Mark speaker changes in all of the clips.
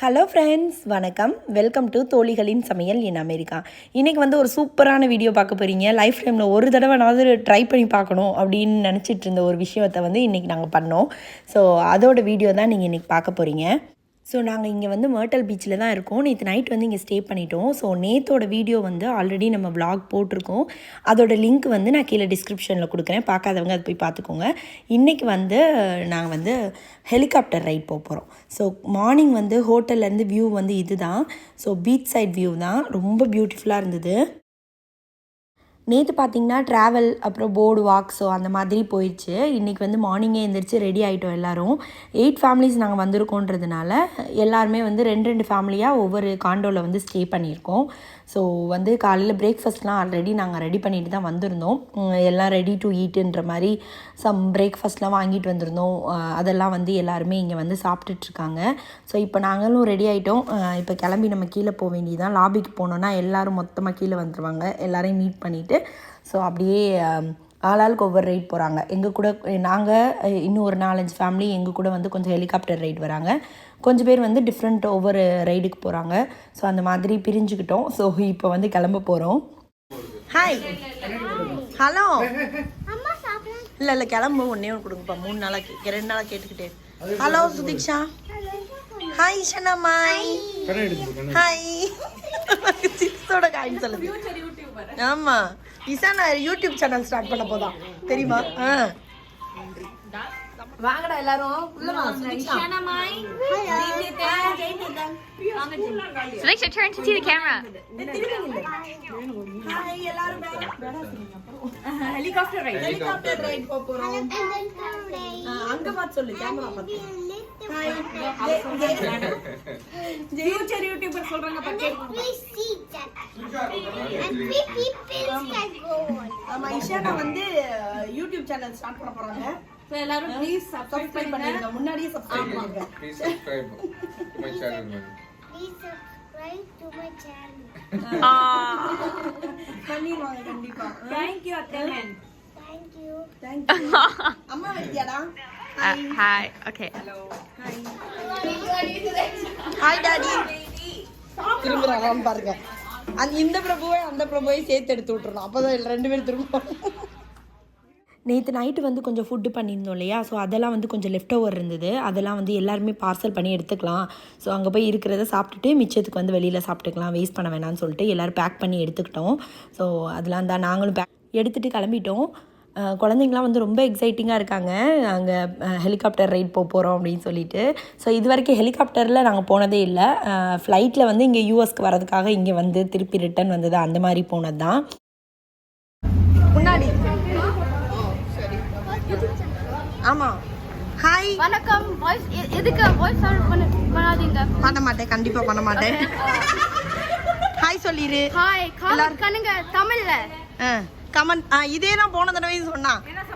Speaker 1: Hello friends, வணக்கம். Welcome to தோழிகளின் சமையல் in America. இன்றைக்கி வந்து ஒரு சூப்பரான வீடியோ பார்க்க போகிறீங்க. லைஃப் டைமில் ஒரு தடவை நான் ட்ரை பண்ணி பார்க்கணும் அப்படின்னு நினச்சிட்டு இருந்த ஒரு விஷயத்தை வந்து இன்றைக்கி நாங்கள் பண்ணோம். ஸோ அதோட வீடியோ தான் நீங்கள் இன்றைக்கி பார்க்க போகிறீங்க. ஸோ நாங்கள் இங்கே வந்து மர்டல் பீச்சில் தான் இருக்கோம். நேற்று நைட் வந்து இங்கே ஸ்டே பண்ணிட்டோம். ஸோ நேத்தோட வீடியோ வந்து ஆல்ரெடி நம்ம vlog போட்டிருக்கோம். அதோட லிங்க் வந்து நான் கீழே டிஸ்கிரிப்ஷனில் கொடுக்குறேன். பார்க்காதவங்க அதை போய் பார்த்துக்கோங்க. இன்றைக்கி வந்து நாங்கள் வந்து ஹெலிகாப்டர் ரைட் போகிறோம். ஸோ மார்னிங் வந்து ஹோட்டல்லேருந்து வியூ வந்து இது தான். ஸோ பீச் சைட் வியூ தான், ரொம்ப பியூட்டிஃபுல்லாக இருந்தது. நேற்று பார்த்திங்கன்னா ட்ராவல் அப்புறம் போர்டு வாக் ஸோ அந்த மாதிரி போயிடுச்சு. இன்றைக்கி வந்து மார்னிங்கே எழுந்திரிச்சு ரெடி ஆகிட்டோம் எல்லோரும். 8 ஃபேமிலிஸ் நாங்கள் வந்திருக்கோன்றதுனால எல்லாருமே வந்து 2 ஃபேமிலியாக ஒவ்வொரு காண்டோவில் வந்து ஸ்டே பண்ணியிருக்கோம். ஸோ வந்து காலையில் பிரேக்ஃபாஸ்ட்லாம் ஆல்ரெடி நாங்கள் ரெடி பண்ணிட்டு தான் வந்திருந்தோம். எல்லாம் ரெடி டு ஈட்டுன்ற மாதிரி பிரேக்ஃபாஸ்ட்லாம் வாங்கிட்டு வந்திருந்தோம். அதெல்லாம் வந்து எல்லாருமே இங்கே வந்து சாப்பிட்டுட்ருக்காங்க. ஸோ இப்போ நாங்களும் ரெடி ஆகிட்டோம். இப்போ கிளம்பி நம்ம கீழே போக வேண்டியதான். லாபிக்கு போனோன்னா எல்லோரும் மொத்தமாக கீழே வந்துடுவாங்க. எல்லோரையும் மீட் பண்ணிவிட்டு ஸோ அப்படியே ஆளாளுக்கு ஒவ்வொரு ரைட் போகிறாங்க. எங்கள் கூட நாங்கள் இன்னும் ஒரு 4-5 ஃபேமிலி எங்கள் கூட வந்து கொஞ்சம் ஹெலிகாப்டர் ரைட் வராங்க. கொஞ்சம் பேர் வந்து டிஃப்ரெண்ட் ஒவ்வொரு ரைடுக்கு போகிறாங்க. ஸோ அந்த மாதிரி பிரிஞ்சுக்கிட்டோம். ஸோ இப்போ வந்து கிளம்ப போகிறோம். Hi, hello. இல்லை கிளம்பு, ஒன்றே ஒன்று கொடுங்கப்பா. 3 நாளாக 2 நாளாக கேட்டுக்கிட்டேன். Hello Sudeeksha. Hi Shanamai. Hi. சிக்ஸோட காயின் சொல்லுது. ஆமாம், இசானா யூடியூப் சேனல் ஸ்டார்ட் பண்ண போதான் தெரியுமா? வாங்கடா எல்லாரும் உள்ள வாங்க.
Speaker 2: Selection, turn to see the camera.
Speaker 1: Hi எல்லாரும் ஹெலிகாப்டர் ரைட் போறோம். அங்க பாத்து சொல்லு, கேமரா பாத்து. ஹாய் ஃபியூச்சர் யூடியூபர் சொல்றாங்க பாத்து. ஆமா, இஷானா வந்து யூடியூப் சேனல் ஸ்டார்ட் பண்ண போறாங்க. So எல்லாரும் ப்ளீஸ் சப்ஸ்கிரைப் பண்ணுங்க. முன்னாடியே சப்ஸ்கிரைப் பண்ணுங்க.
Speaker 3: Please subscribe to my channel, man.
Speaker 4: Please subscribe to my channel.
Speaker 1: பண்ணிடுவாங்க கண்டிப்பா. Thank you அத்தேன்.
Speaker 4: Thank you.
Speaker 1: Thank you. அம்மா வெட்டியாடா.
Speaker 2: Hi. Okay.
Speaker 1: Hello. Hi. Hi daddy. திரும்பறாங்க பாருங்க. இந்த பிரபுவை அந்த பிரபுவை சேர்த்து எடுத்து விட்டுறணும். அப்பதான் 2 பேரும் திரும்ப. நேற்று நைட்டு வந்து கொஞ்சம் ஃபுட்டு பண்ணியிருந்தோம் இல்லையா? ஸோ அதெல்லாம் வந்து கொஞ்சம் லெஃப்ட் ஓவர் இருந்தது. அதெல்லாம் வந்து எல்லாருமே பார்சல் பண்ணி எடுத்துக்கலாம். ஸோ அங்கே போய் இருக்கிறத சாப்பிட்டுட்டு மிச்சத்துக்கு வந்து வெளியில் சாப்பிட்டுக்கலாம், வேஸ்ட் பண்ண வேணாம்னு சொல்லிட்டு எல்லோரும் பேக் பண்ணி எடுத்துக்கிட்டோம். ஸோ அதெல்லாம் தான் நாங்களும் எடுத்துகிட்டு கிளம்பிட்டோம். குழந்தைங்களாம் வந்து ரொம்ப எக்ஸைட்டிங்காக இருக்காங்க. அங்கே ஹெலிகாப்டர் ரைட் போகிறோம் அப்படின்னு சொல்லிட்டு. ஸோ இது வரைக்கும் ஹெலிகாப்டரில் நாங்கள் போனதே இல்லை. ஃப்ளைட்டில் வந்து இங்கே யூஎஸ்க்கு வரதுக்காக இங்கே வந்து திருப்பி ரிட்டன் வந்தது, அந்த மாதிரி போனது தான். முன்னாடி ஆமாம். ஹாய்
Speaker 2: வணக்கம். வாய்ஸ் எதுக்கு வாய்ஸ் ஆட் பண்ணாதீங்க.
Speaker 1: பண்ண மாட்டேன், கண்டிப்பாக பண்ண மாட்டேன். ஹாய் சொல்லிடு.
Speaker 2: ஹாய் கமெண்ட் தமிழ்ல
Speaker 1: கமெண்ட். இதே தான் போன தடவையும் சொன்னா,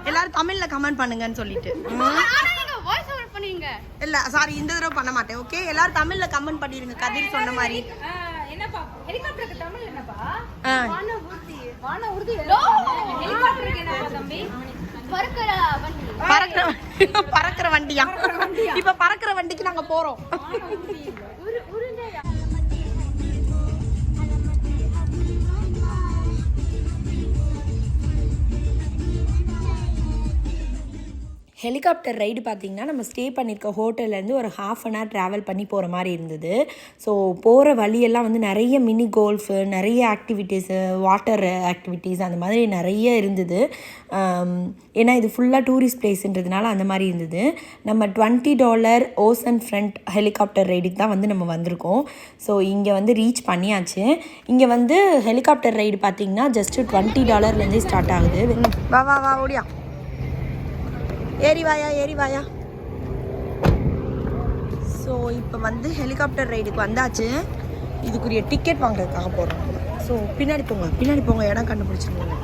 Speaker 1: எல்லாரும் தமிழ்ல கமெண்ட் பண்ணுங்கன்னு சொல்லிட்டு.
Speaker 2: நீங்க வாய்ஸ் ஆட் பண்ணுவீங்க.
Speaker 1: இல்ல சாரி, இந்த தடவை பண்ண மாட்டேன். ஓகே, எல்லாரும் தமிழ்ல கமெண்ட் பண்ணிருங்க. கதிர் சொன்ன மாதிரி.
Speaker 2: என்னப்பா ஹெலிகாப்டருக்கு தமிழ் என்னப்பா? வான உறுதி. ஹெலிகாப்டருக்கு என்னப்பா தம்பி?
Speaker 1: பறக்கிற வண்டியா? இப்ப பறக்கிற வண்டிக்கு நாங்க போறோம். ஹெலிகாப்டர் ரைடு பார்த்திங்கன்னா நம்ம ஸ்டே பண்ணியிருக்க ஹோட்டல்லேருந்து ஒரு 1/2 hour ட்ராவல் பண்ணி போகிற மாதிரி இருந்தது. ஸோ போகிற வழியெல்லாம் வந்து நிறைய மினி கோல்ஃபு, நிறைய ஆக்டிவிட்டீஸு, வாட்டர் ஆக்டிவிட்டீஸ் அந்த மாதிரி நிறைய இருந்தது. ஏன்னா இது ஃபுல்லாக டூரிஸ்ட் பிளேஸுன்றதுனால அந்த மாதிரி இருந்தது. நம்ம $20 ஓசன் ஃப்ரண்ட் ஹெலிகாப்டர் ரைடுக்கு தான் வந்து நம்ம வந்திருக்கோம். ஸோ இங்கே வந்து ரீச் பண்ணியாச்சு. இங்கே வந்து ஹெலிகாப்டர் ரைடு பார்த்திங்கன்னா ஜஸ்ட்டு $20 ஸ்டார்ட் ஆகுது. வா வா வா ஓடியா, ஏறி வாயா. ஸோ இப்போ வந்து ஹெலிகாப்டர் ரைடுக்கு வந்தாச்சு. இதுக்குரிய டிக்கெட் வாங்குறதுக்காக போகிறோம். ஸோ பின்னாடி போங்க, இடம் கண்டுபிடிச்சிருக்கோங்க.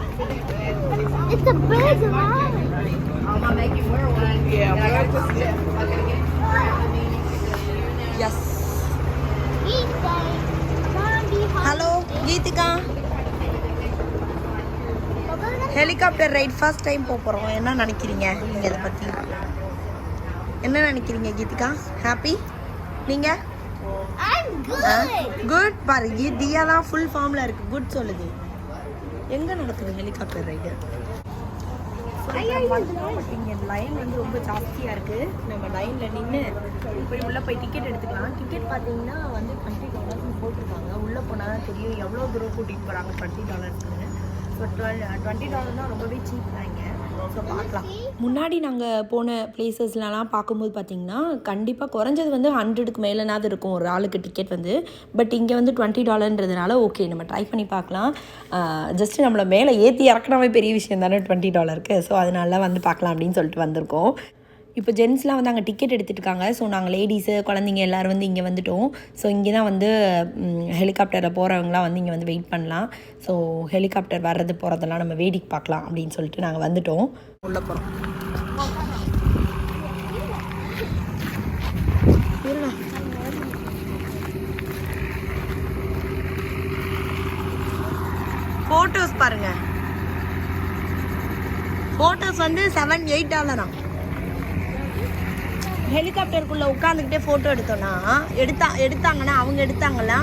Speaker 1: Yes. Hello Geethika. Helicopter ride first time போகிறோம். என்ன நினைக்கிறீங்க நீங்கள் இதை பற்றி? என்ன நினைக்கிறீங்க கீதிகா? ஹாப்பி? நீங்கள்
Speaker 4: I'm good.
Speaker 1: குட் பாரு தியா தான் ஃபுல் ஃபார்ம்ல இருக்கு குட் சொல்லுது. எங்க நடக்குது ஹெலிகாப்டர் ரைடு? இங்கே லைன் வந்து ரொம்ப ஜாஸ்தியாக இருக்குது. நம்ம லைனில் நின்று இப்படி உள்ளே போய் டிக்கெட் எடுத்துக்கலாம். டிக்கெட் பார்த்தீங்கன்னா வந்து $20 போட்டிருக்காங்க. உள்ளே போனால் தான் தெரியும் எவ்வளோ தூரம் கூட்டிகிட்டு போகிறாங்க $20. ஸோ $20 ரொம்பவே சீப் தான் இங்கே. ஸோ பார்க்கலாம். முன்னாடி நாங்கள் போன பிளேசஸ்லலாம் பார்க்கும்போது பார்த்திங்கன்னா கண்டிப்பாக குறைஞ்சது வந்து 100க்கு மேலேனாவது இருக்கும் ஒரு ஆளுக்கு டிக்கெட் வந்து. பட் இங்கே வந்து $20ன்றதுனால ஓகே நம்ம ட்ரை பண்ணி பார்க்கலாம். ஜஸ்ட்டு நம்மளை மேலே ஏற்றி இறக்குனாவே பெரிய விஷயம் தானே $20. ஸோ அதனால வந்து பார்க்கலாம் அப்படின்னு சொல்லிட்டு வந்திருக்கோம். இப்போ ஜென்ஸ்லாம் வந்து அங்கே டிக்கெட் எடுத்துகிட்டு இருக்காங்க. ஸோ நாங்கள் லேடிஸு குழந்தைங்க எல்லோரும் வந்து இங்கே வந்துவிட்டோம். ஸோ இங்கே தான் வந்து ஹெலிகாப்டரில் போகிறவங்களாம் வந்து இங்கே வந்து வெயிட் பண்ணலாம். ஸோ ஹெலிகாப்டர் வர்றது போகிறதெல்லாம் நம்ம வேடிக்கை பார்க்கலாம் அப்படின்னு சொல்லிட்டு நாங்கள் வந்துவிட்டோம். உள்ளே போகிறோம். ஃபோட்டோஸ் பாருங்கள். ஃபோட்டோஸ் வந்து $7-8 ஹெலிகாப்டருக்குள்ளே உட்காந்துக்கிட்டே ஃபோட்டோ எடுத்தோன்னா எடுத்தாங்கன்னா அவங்க எடுத்தாங்களா?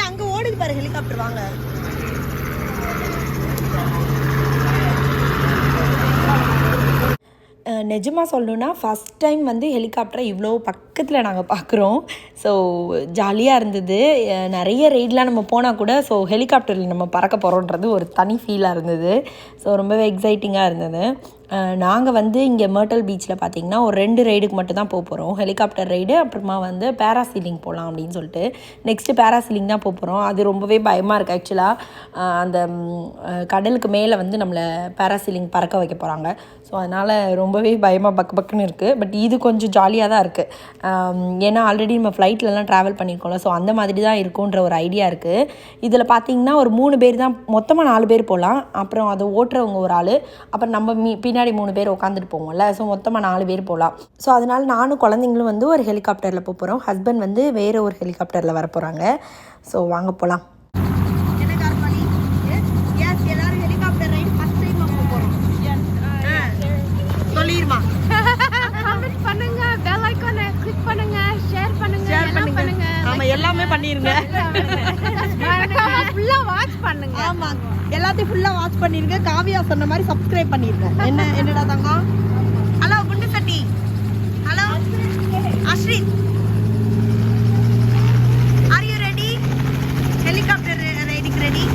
Speaker 1: அங்கே ஓடுது பாரு ஹெலிகாப்டர். வாங்க. நிஜமாக சொல்லணுன்னா ஃபஸ்ட் டைம் வந்து ஹெலிகாப்டரை இவ்வளோ பக்கத்தில் நாங்கள் பார்க்குறோம். ஸோ ஜாலியாக இருந்தது. நிறைய ரைடெலாம் நம்ம போனால் கூட ஸோ ஹெலிகாப்டரில் நம்ம பறக்க போகிறோன்றது ஒரு தனி ஃபீலாக இருந்தது. ஸோ ரொம்பவே எக்ஸைட்டிங்காக இருந்தது. நாங்கள் வந்து இங்கே மர்ட்டல் பீச்சில் பார்த்திங்கன்னா ஒரு 2 ரைடுக்கு மட்டும் தான் போக போகிறோம். ஹெலிகாப்டர் ரைடு, அப்புறமா வந்து பேராசீலிங் போகலாம் அப்படின்னு சொல்லிட்டு. நெக்ஸ்ட்டு பேராசீலிங் தான் போக போகிறோம். அது ரொம்பவே பயமாக இருக்குது ஆக்சுவலாக. அந்த கடலுக்கு மேலே வந்து நம்மளை பேராசீலிங் பறக்க வைக்க போகிறாங்க. ஸோ அதனால் ரொம்பவே பயமாக பக்குன்னு இருக்குது. பட் இது கொஞ்சம் ஜாலியாக தான் இருக்குது. ஏன்னா ஆல்ரெடி நம்ம ஃப்ளைட்லலாம் ட்ராவல் பண்ணியிருக்கோம்ல. ஸோ அந்த மாதிரி தான் இருக்குன்ற ஒரு ஐடியா இருக்குது. இதில் பார்த்திங்கன்னா ஒரு 3 பேர் தான், மொத்தமாக 4 பேர் போகலாம். அப்புறம் அதை ஓட்டுறவங்க ஒரு ஆள், அப்புறம் நம்ம பின்னாடி 3 பேர் உட்காந்துட்டு போவோம்ல. ஸோ மொத்தமாக 4 பேர் போகலாம். ஸோ அதனால் நானும் குழந்தைங்களும் வந்து ஒரு ஹெலிகாப்டரில் போக போகிறோம். ஹஸ்பண்ட் வந்து வேறு ஒரு ஹெலிகாப்டரில் வர போகிறாங்க. ஸோ வாங்க போகலாம். எல்லாரும் ஹெலிகாப்டர் ரைடு ஃபர்ஸ்ட் டைம் போக போகிறோம். சொல்லிடுமா?
Speaker 2: கமெண்ட் பண்ணுங்க, பெல் ஐகானை கிளிக் பண்ணுங்க, ஷேர் பண்ணுங்க.
Speaker 1: ஆமா எல்லாமே பண்ணிருங்க.
Speaker 2: ஃபுல்லா வாட்ச் பண்ணுங்க.
Speaker 1: ஆமா எல்லாத்தையும் ஃபுல்லா வாட்ச் பண்ணிருங்க. காவியா சொன்ன மாதிரி சப்ஸ்கிரைப் பண்ணிருங்க. என்னடா தங்கம்? ஹலோ குண்டு சட்டி. Hello Ashrith. Are you ready? Helicopter ரைடுக்கு ரெடி?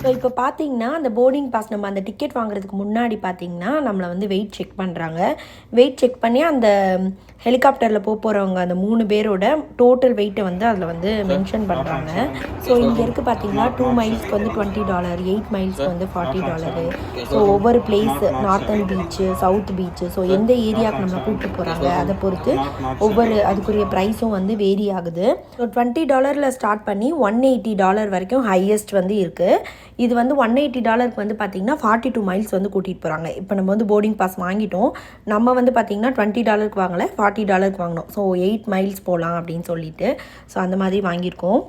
Speaker 1: ஸோ இப்போ பார்த்தீங்கன்னா அந்த போர்டிங் பாஸ் நம்ம அந்த டிக்கெட் வாங்குறதுக்கு முன்னாடி பார்த்தீங்கன்னா நம்மளை வந்து வெயிட் செக் பண்ணுறாங்க. வெயிட் செக் பண்ணி அந்த ஹெலிகாப்டரில் போகிறவங்க அந்த 3 பேரோட டோட்டல் வெயிட்டை வந்து அதில் வந்து மென்ஷன் பண்ணுறாங்க. ஸோ இங்கே இருக்குது பார்த்தீங்கன்னா 2 மைல்ஸ்க்கு வந்து $20, 8 மைல்ஸ்க்கு வந்து $40. ஸோ ஒவ்வொரு place, northern beach, south beach, so எந்த ஏரியாவுக்கு நம்மளை கூப்பிட்டு போகிறாங்க அதை பொறுத்து ஒவ்வொரு அதுக்குரிய ப்ரைஸும் வந்து வேரி ஆகுது. ஸோ $20 ஸ்டார்ட் பண்ணி $180 வரைக்கும் ஹையஸ்ட் வந்து இருக்குது. இது வந்து $180 வந்து பார்த்திங்கன்னா 42 மைல்ஸ் வந்து கூட்டிகிட்டு போகிறாங்க. இப்போ நம்ம வந்து போர்டிங் பாஸ் வாங்கிட்டோம். நம்ம வந்து பார்த்திங்கன்னா $20 வாங்கலை, $40 வாங்கினோம். ஸோ 8 மைல்ஸ் போகலாம் அப்படின்னு சொல்லிட்டு ஸோ அந்த மாதிரி வாங்கியிருக்கோம்.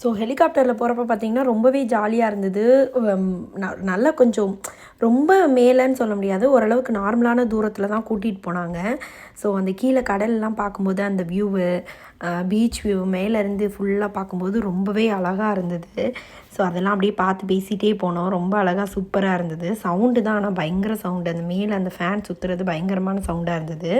Speaker 1: ஸோ ஹெலிகாப்டரில் போகிறப்ப பார்த்திங்கன்னா ரொம்பவே ஜாலியாக இருந்தது. நல்லா கொஞ்சம் ரொம்ப மேலேன்னு சொல்ல முடியாது, ஓரளவுக்கு நார்மலான தூரத்தில் தான் கூட்டிகிட்டு போனாங்க. ஸோ அந்த கீழே கடல்லாம் பார்க்கும்போது அந்த வியூவு, பீச் வியூ மேலேருந்து ஃபுல்லாக பார்க்கும்போது ரொம்பவே அழகாக இருந்தது. ஸோ அதெல்லாம் அப்படியே பார்த்து பேசிகிட்டே போனோம். ரொம்ப அழகாக சூப்பராக இருந்தது. சவுண்டு தான் ஆனால் பயங்கர சவுண்டு, அந்த மேலே அந்த ஃபேன் சுற்றுறது பயங்கரமான சவுண்டாக இருந்தது.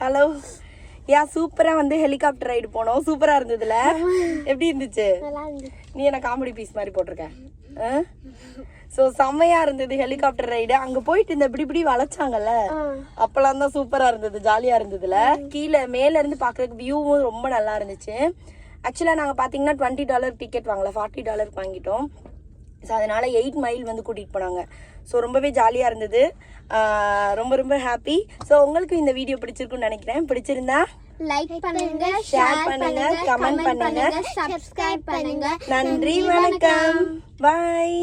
Speaker 1: ஹலோ யா, சூப்பராக வந்து ஹெலிகாப்டர் ரைடு போனோம். சூப்பராக இருந்ததுல? எப்படி இருந்துச்சு? நீ என்ன காமெடி பீஸ் மாதிரி போட்டிருக்க? ஸோ செம்மையாக இருந்தது ஹெலிகாப்டர் ரைடு. அங்கே போயிட்டு இந்த இப்படி வளைச்சாங்கல்ல, அப்போல்லாம் தான் சூப்பராக இருந்தது, ஜாலியாக இருந்ததுல. கீழே மேலேருந்து பார்க்குறதுக்கு வியூவும் ரொம்ப நல்லா இருந்துச்சு. ஆக்சுவலாக நாங்கள் பார்த்தீங்கன்னா $20 டிக்கெட் வாங்கலை, $40 வாங்கிட்டோம். ஸோ அதனால் 8 மைல் வந்து கூட்டிகிட்டு போனாங்க. ஸோ ரொம்பவே ஜாலியாக இருந்தது, ரொம்ப ஹாப்பி. ஸோ உங்களுக்கு இந்த வீடியோ பிடிச்சிருக்குன்னு நினைக்கிறேன். பிடிச்சிருந்தா
Speaker 4: லைக் பண்ணுங்க,
Speaker 1: ஷேர் பண்ணுங்க, கமெண்ட் பண்ணுங்க,
Speaker 4: சப்ஸ்கிரைப் பண்ணுங்க.
Speaker 1: நன்றி, வணக்கம், பாய்.